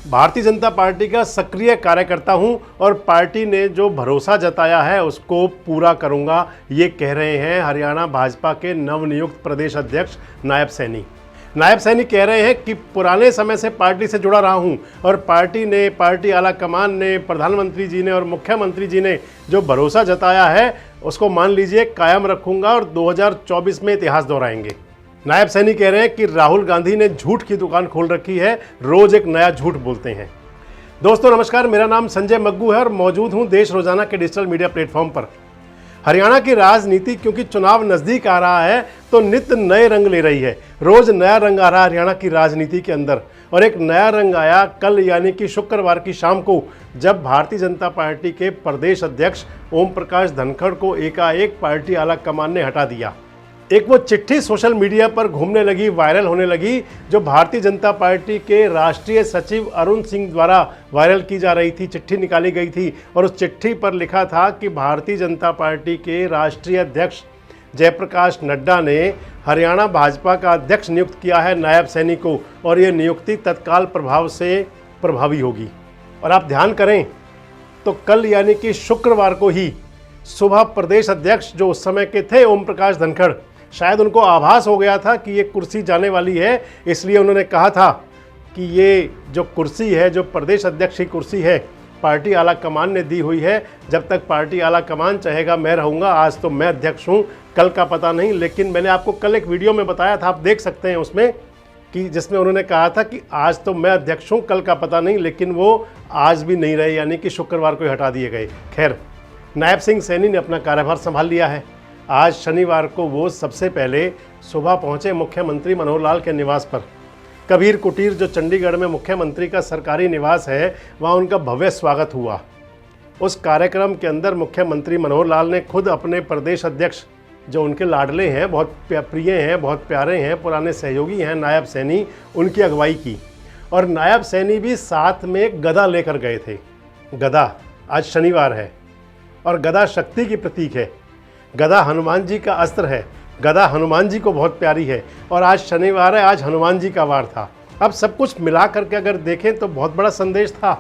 Bharatiya Janata party का सक्रिय कार्यकर्ता हूं और पार्टी ने जो भरोसा जताया है उसको पूरा करूंगा, ये कह रहे हैं हरियाणा भाजपा के नवनियुक्त प्रदेश अध्यक्ष नायब सैनी। नायब सैनी कह रहे हैं कि पुराने समय से पार्टी से जुड़ा रहा हूं और पार्टी आला कमान ने, प्रधानमंत्री जी ने और मुख्यमंत्री जी ने जो भरोसा जताया है उसको मान लीजिए कायम रखूंगा और 2024 में इतिहास दोहराएंगे। नायब सैनी कह रहे हैं कि राहुल गांधी ने झूठ की दुकान खोल रखी है, रोज एक नया झूठ बोलते हैं। दोस्तों नमस्कार, मेरा नाम संजय मग्गू है और मौजूद हूं देश रोजाना के डिजिटल मीडिया प्लेटफॉर्म पर। हरियाणा की राजनीति क्योंकि चुनाव नजदीक आ रहा है तो नित्य नए रंग ले रही है। रोज नया रंग आ रहा है हरियाणा की राजनीति के अंदर और एक नया रंग आया कल यानी कि शुक्रवार की शाम को, जब भारतीय जनता पार्टी के प्रदेश अध्यक्ष ओम प्रकाश धनखड़ को एकाएक पार्टी आला कमान ने हटा दिया। एक वो चिट्ठी सोशल मीडिया पर घूमने लगी, वायरल होने लगी, जो भारतीय जनता पार्टी के राष्ट्रीय सचिव अरुण सिंह द्वारा वायरल की जा रही थी। चिट्ठी निकाली गई थी और उस चिट्ठी पर लिखा था कि भारतीय जनता पार्टी के राष्ट्रीय अध्यक्ष जयप्रकाश नड्डा ने हरियाणा भाजपा का अध्यक्ष नियुक्त किया है नायब सैनी को और ये नियुक्ति तत्काल प्रभाव से प्रभावी होगी। और आप ध्यान करें तो कल यानी कि शुक्रवार को ही सुबह प्रदेश अध्यक्ष जो उस समय के थे ओम प्रकाश धनखड़, शायद उनको आभास हो गया था कि ये कुर्सी जाने वाली है, इसलिए उन्होंने कहा था कि ये जो कुर्सी है, जो प्रदेश अध्यक्ष की कुर्सी है, पार्टी आला कमान ने दी हुई है। जब तक पार्टी आला कमान चाहेगा मैं रहूँगा, आज तो मैं अध्यक्ष हूँ, कल का पता नहीं। लेकिन मैंने आपको कल एक वीडियो में बताया था, आप देख सकते हैं उसमें, कि जिसमें उन्होंने कहा था कि आज तो मैं अध्यक्ष हूँ, कल का पता नहीं। लेकिन वो आज भी नहीं रहे, यानी कि शुक्रवार को ही हटा दिए गए। खैर, नायब सिंह सैनी ने अपना कार्यभार संभाल लिया है। आज शनिवार को वो सबसे पहले सुबह पहुंचे मुख्यमंत्री मनोहर लाल के निवास पर। कबीर कुटीर जो चंडीगढ़ में मुख्यमंत्री का सरकारी निवास है, वहाँ उनका भव्य स्वागत हुआ। उस कार्यक्रम के अंदर मुख्यमंत्री मनोहर लाल ने खुद अपने प्रदेश अध्यक्ष जो उनके लाडले हैं, बहुत प्रिय हैं, बहुत प्यारे हैं, पुराने सहयोगी हैं, नायब सैनी, उनकी अगुवाई की। और नायब सैनी भी साथ में गदा लेकर गए थे। गदा, आज शनिवार है और गदा शक्ति की प्रतीक है। गदा हनुमान जी का अस्त्र है, गदा हनुमान जी को बहुत प्यारी है और आज शनिवार है, आज हनुमान जी का वार था। अब सब कुछ मिला करके अगर देखें तो बहुत बड़ा संदेश था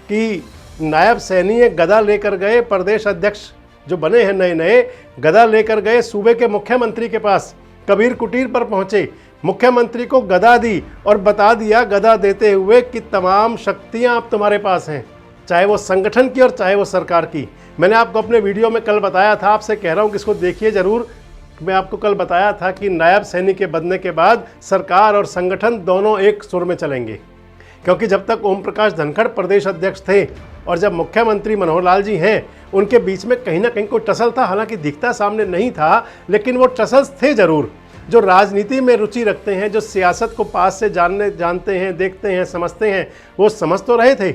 कि नायब सैनी एक गदा लेकर गए, प्रदेश अध्यक्ष जो बने हैं नए नए, गदा लेकर गए सूबे के मुख्यमंत्री के पास, कबीर कुटीर पर पहुंचे, मुख्यमंत्री को गदा दी और बता दिया गदा देते हुए कि तमाम शक्तियां अब तुम्हारे पास हैं, चाहे वो संगठन की और चाहे वो सरकार की। मैंने आपको अपने वीडियो में कल बताया था, आपसे कह रहा हूँ कि इसको देखिए ज़रूर। मैं आपको कल बताया था कि नायब सैनी के बनने के बाद सरकार और संगठन दोनों एक सुर में चलेंगे, क्योंकि जब तक ओम प्रकाश धनखड़ प्रदेश अध्यक्ष थे और जब मुख्यमंत्री मनोहर लाल जी हैं, उनके बीच में कहीं ना कहीं कोई टसल था। हालांकि दिखता सामने नहीं था, लेकिन वो टसल्स थे ज़रूर। जो राजनीति में रुचि रखते हैं, जो सियासत को पास से जानते हैं, देखते हैं, समझते हैं, वो समझ तो रहे थे।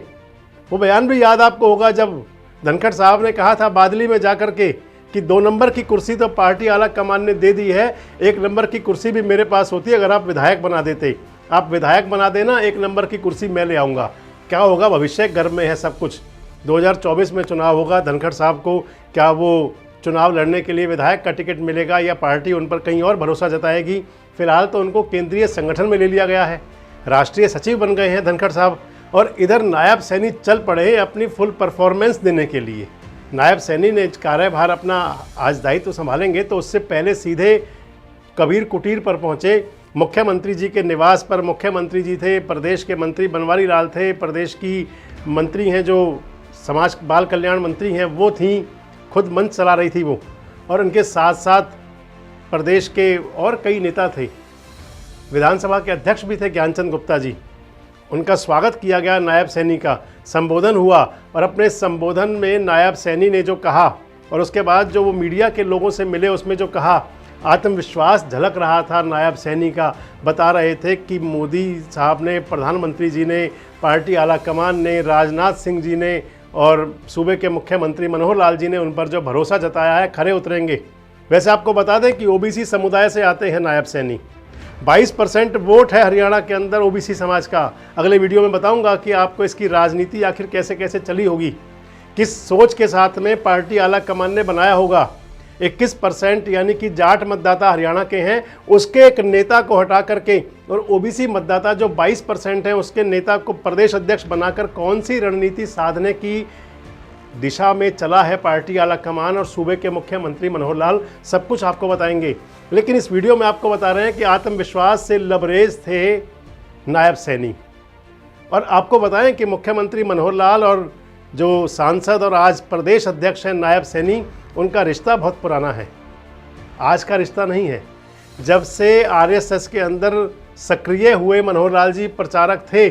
वो बयान भी याद आपको होगा जब धनखड़ साहब ने कहा था बादली में जाकर के कि 2 नंबर की कुर्सी तो पार्टी आला कमान ने दे दी है, 1 नंबर की कुर्सी भी मेरे पास होती है, अगर आप विधायक बना देते। आप विधायक बना देना, 1 नंबर की कुर्सी मैं ले आऊँगा। क्या होगा, भविष्य गर्भ में है सब कुछ। 2024 में चुनाव होगा, धनखड़ साहब को क्या वो चुनाव लड़ने के लिए विधायक का टिकट मिलेगा या पार्टी उन पर कहीं और भरोसा जताएगी। फिलहाल तो उनको केंद्रीय संगठन में ले लिया गया है, राष्ट्रीय सचिव बन गए हैं धनखड़ साहब। और इधर नायब सैनी चल पड़े अपनी फुल परफॉर्मेंस देने के लिए। नायब सैनी ने कार्यभार अपना आज दायित्व संभालेंगे तो उससे पहले सीधे कबीर कुटीर पर पहुंचे, मुख्यमंत्री जी के निवास पर। मुख्यमंत्री जी थे, प्रदेश के मंत्री बनवारी लाल थे, प्रदेश की मंत्री हैं जो समाज बाल कल्याण मंत्री हैं वो थीं, खुद मंच चला रही थी वो, और उनके साथ साथ प्रदेश के और कई नेता थे। विधानसभा के अध्यक्ष भी थे ज्ञानचंद गुप्ता जी। उनका स्वागत किया गया, नायब सैनी का संबोधन हुआ और अपने संबोधन में नायब सैनी ने जो कहा और उसके बाद जो वो मीडिया के लोगों से मिले उसमें जो कहा, आत्मविश्वास झलक रहा था नायब सैनी का। बता रहे थे कि मोदी साहब ने, प्रधानमंत्री जी ने, पार्टी आला कमान ने, राजनाथ सिंह जी ने और सूबे के मुख्यमंत्री मनोहर लाल जी ने उन पर जो भरोसा जताया है, खरे उतरेंगे। वैसे आपको बता दें कि ओबीसी समुदाय से आते हैं नायब सैनी। 22% वोट है हरियाणा के अंदर ओबीसी समाज का। अगले वीडियो में बताऊंगा कि आपको इसकी राजनीति आखिर कैसे कैसे चली होगी, किस सोच के साथ में पार्टी आला कमान ने बनाया होगा। 21% यानी कि जाट मतदाता हरियाणा के हैं, उसके एक नेता को हटा करके और ओबीसी मतदाता जो 22% हैं उसके नेता को प्रदेश अध्यक्ष बनाकर कौन सी रणनीति साधने की दिशा में चला है पार्टी आला कमान और सूबे के मुख्यमंत्री मनोहर लाल, सब कुछ आपको बताएंगे। लेकिन इस वीडियो में आपको बता रहे हैं कि आत्मविश्वास से लबरेज थे नायब सैनी। और आपको बताएं कि मुख्यमंत्री मनोहर लाल और जो सांसद और आज प्रदेश अध्यक्ष हैं नायब सैनी, उनका रिश्ता बहुत पुराना है, आज का रिश्ता नहीं है। जब से आरएसएस के अंदर सक्रिय हुए मनोहर लाल जी प्रचारक थे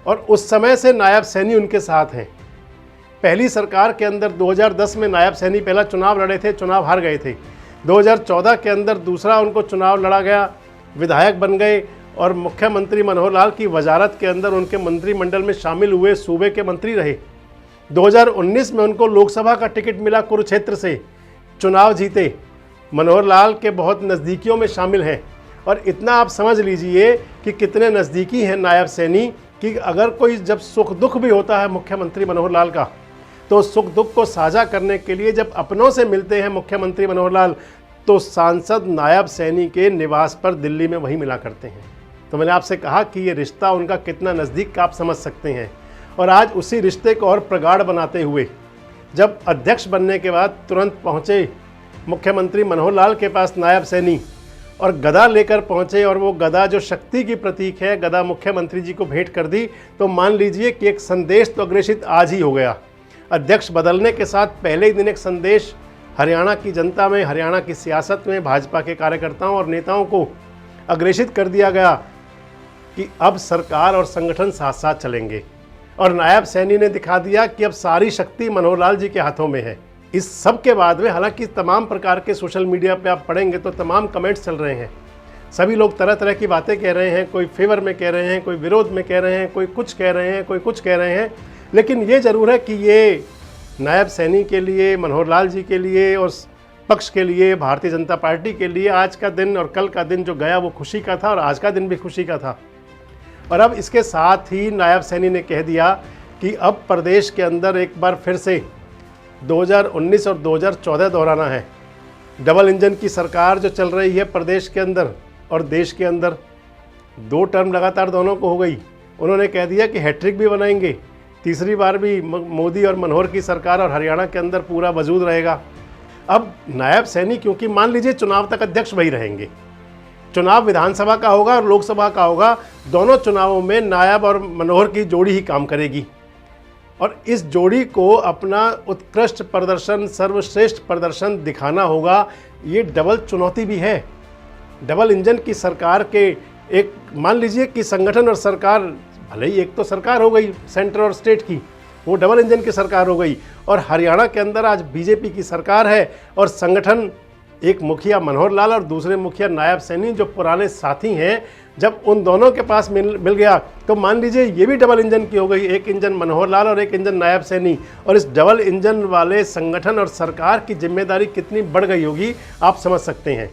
और उस समय से नायब सैनी उनके साथ हैं। पहली सरकार के अंदर 2010 में नायब सैनी पहला चुनाव लड़े थे, चुनाव हार गए थे। 2014 के अंदर दूसरा उनको चुनाव लड़ा गया, विधायक बन गए और मुख्यमंत्री मनोहर लाल की वजारत के अंदर उनके मंत्रिमंडल में शामिल हुए, सूबे के मंत्री रहे। 2019 में उनको लोकसभा का टिकट मिला, कुरुक्षेत्र से चुनाव जीते, मनोहर लाल के बहुत नज़दीकियों में शामिल हैं। और इतना आप समझ लीजिए कि कितने नज़दीकी हैं नायब सैनी कि अगर कोई जब सुख दुख भी होता है मुख्यमंत्री मनोहर लाल का, तो सुख दुख को साझा करने के लिए जब अपनों से मिलते हैं मुख्यमंत्री मनोहर लाल, तो सांसद नायब सैनी के निवास पर दिल्ली में वही मिला करते हैं। तो मैंने आपसे कहा कि ये रिश्ता उनका कितना नज़दीक का आप समझ सकते हैं। और आज उसी रिश्ते को और प्रगाढ़ बनाते हुए जब अध्यक्ष बनने के बाद तुरंत पहुँचे मुख्यमंत्री मनोहर लाल के पास नायब सैनी और गदा लेकर पहुँचे, और वो गदा जो शक्ति की प्रतीक है, गदा मुख्यमंत्री जी को भेंट कर दी, तो मान लीजिए कि एक संदेश तो अग्रेषित आज ही हो गया। अध्यक्ष बदलने के साथ पहले ही दिन एक संदेश हरियाणा की जनता में, हरियाणा की सियासत में भाजपा के कार्यकर्ताओं और नेताओं को अग्रेषित कर दिया गया कि अब सरकार और संगठन साथ साथ चलेंगे। और नायब सैनी ने दिखा दिया कि अब सारी शक्ति मनोहर लाल जी के हाथों में है। इस सब के बाद में हालांकि तमाम प्रकार के सोशल मीडिया पे आप पढ़ेंगे तो तमाम कमेंट्स चल रहे हैं, सभी लोग तरह तरह की बातें कह रहे हैं, कोई फेवर में कह रहे हैं, कोई विरोध में कह रहे हैं, कोई कुछ कह रहे हैं, कोई कुछ कह रहे हैं। लेकिन ये ज़रूर है कि ये नायब सैनी के लिए, मनोहर लाल जी के लिए और पक्ष के लिए, भारतीय जनता पार्टी के लिए आज का दिन और कल का दिन जो गया वो खुशी का था और आज का दिन भी खुशी का था। और अब इसके साथ ही नायब सैनी ने कह दिया कि अब प्रदेश के अंदर एक बार फिर से 2019 और 2014 दोहराना है। डबल इंजन की सरकार जो चल रही है प्रदेश के अंदर और देश के अंदर, 2 टर्म लगातार दोनों को हो गई। उन्होंने कह दिया कि हैट्रिक भी बनाएंगे, तीसरी बार भी मोदी और मनोहर की सरकार और हरियाणा के अंदर पूरा वजूद रहेगा। अब नायब सैनी क्योंकि मान लीजिए चुनाव तक अध्यक्ष वही रहेंगे, चुनाव विधानसभा का होगा और लोकसभा का होगा, दोनों चुनावों में नायब और मनोहर की जोड़ी ही काम करेगी। और इस जोड़ी को अपना उत्कृष्ट प्रदर्शन, सर्वश्रेष्ठ प्रदर्शन दिखाना होगा। ये डबल चुनौती भी है। डबल इंजन की सरकार के एक मान लीजिए कि संगठन और सरकार, भले ही एक तो सरकार हो गई सेंटर और स्टेट की, वो डबल इंजन की सरकार हो गई, और हरियाणा के अंदर आज बीजेपी की सरकार है और संगठन एक मुखिया मनोहर लाल और दूसरे मुखिया नायब सैनी जो पुराने साथी हैं, जब उन दोनों के पास मिल गया तो मान लीजिए ये भी डबल इंजन की हो गई, एक इंजन मनोहर लाल और एक इंजन नायब सैनी। और इस डबल इंजन वाले संगठन और सरकार की जिम्मेदारी कितनी बढ़ गई होगी आप समझ सकते हैं।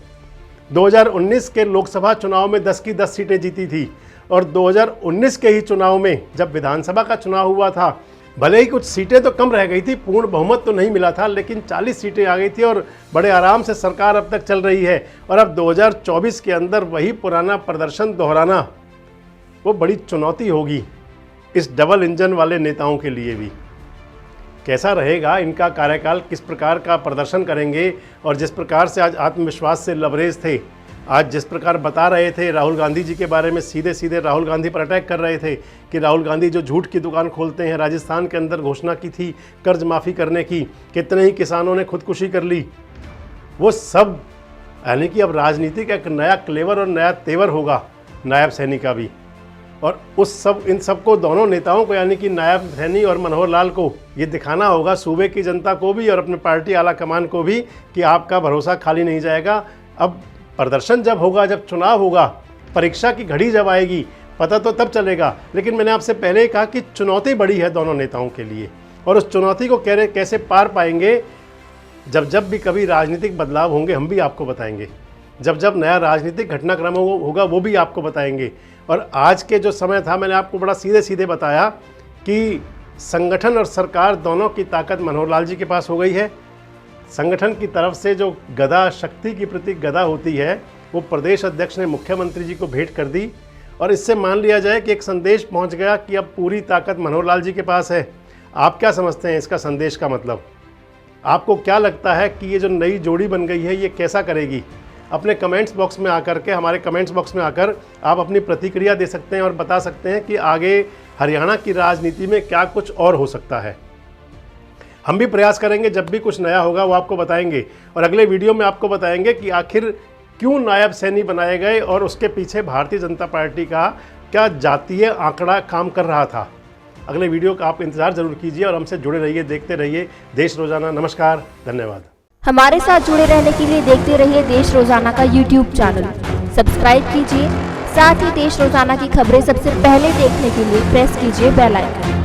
2019 के लोकसभा चुनाव में 10 की 10 सीटें जीती थी और 2019 के ही चुनाव में जब विधानसभा का चुनाव हुआ था, भले ही कुछ सीटें तो कम रह गई थी, पूर्ण बहुमत तो नहीं मिला था, लेकिन 40 सीटें आ गई थी और बड़े आराम से सरकार अब तक चल रही है। और अब 2024 के अंदर वही पुराना प्रदर्शन दोहराना वो बड़ी चुनौती होगी इस डबल इंजन वाले नेताओं के लिए भी। कैसा रहेगा इनका कार्यकाल, किस प्रकार का प्रदर्शन करेंगे, और जिस प्रकार से आज आत्मविश्वास से लबरेज थे, आज जिस प्रकार बता रहे थे राहुल गांधी जी के बारे में, सीधे सीधे राहुल गांधी पर अटैक कर रहे थे कि राहुल गांधी जो झूठ की दुकान खोलते हैं, राजस्थान के अंदर घोषणा की थी कर्ज माफ़ी करने की, कितने ही किसानों ने खुदकुशी कर ली, वो सब यानी कि अब राजनीति का एक नया क्लेवर और नया तेवर होगा नायब सैनी का भी। और इन सबको, दोनों नेताओं को यानी कि नायब सैनी और मनोहर लाल को ये दिखाना होगा सूबे की जनता को भी और अपने पार्टी आला कमान को भी कि आपका भरोसा खाली नहीं जाएगा। अब प्रदर्शन जब होगा, जब चुनाव होगा, परीक्षा की घड़ी जब आएगी, पता तो तब चलेगा। लेकिन मैंने आपसे पहले ही कहा कि चुनौती बड़ी है दोनों नेताओं के लिए, और उस चुनौती को कैसे पार पाएंगे, जब भी कभी राजनीतिक बदलाव होंगे हम भी आपको बताएंगे, जब नया राजनीतिक घटनाक्रम होगा वो भी आपको बताएंगे। और आज के जो समय था, मैंने आपको बड़ा सीधे सीधे बताया कि संगठन और सरकार दोनों की ताकत मनोहर लाल जी के पास हो गई है, संगठन की तरफ से जो गदा, शक्ति की प्रतीक गदा होती है, वो प्रदेश अध्यक्ष ने मुख्यमंत्री जी को भेंट कर दी और इससे मान लिया जाए कि एक संदेश पहुंच गया कि अब पूरी ताकत मनोहर लाल जी के पास है। आप क्या समझते हैं इसका संदेश का मतलब? आपको क्या लगता है कि ये जो नई जोड़ी बन गई है ये कैसा करेगी? अपने कमेंट्स बॉक्स में आकर के, हमारे कमेंट्स बॉक्स में आकर आप अपनी प्रतिक्रिया दे सकते हैं और बता सकते हैं कि आगे हरियाणा की राजनीति में क्या कुछ और हो सकता है। हम भी प्रयास करेंगे, जब भी कुछ नया होगा वो आपको बताएंगे और अगले वीडियो में आपको बताएंगे कि आखिर क्यों नायब सैनी बनाए गए और उसके पीछे भारतीय जनता पार्टी का क्या जातीय आंकड़ा काम कर रहा था। अगले वीडियो का आप इंतजार जरूर कीजिए और हमसे जुड़े रहिए, देखते रहिए देश रोजाना। नमस्कार, धन्यवाद। हमारे साथ जुड़े रहने के लिए देखते रहिए देश रोजाना का YouTube चैनल सब्सक्राइब कीजिए। साथ ही देश रोजाना की खबरें सबसे पहले देखने के लिए प्रेस कीजिए बेल आइकन।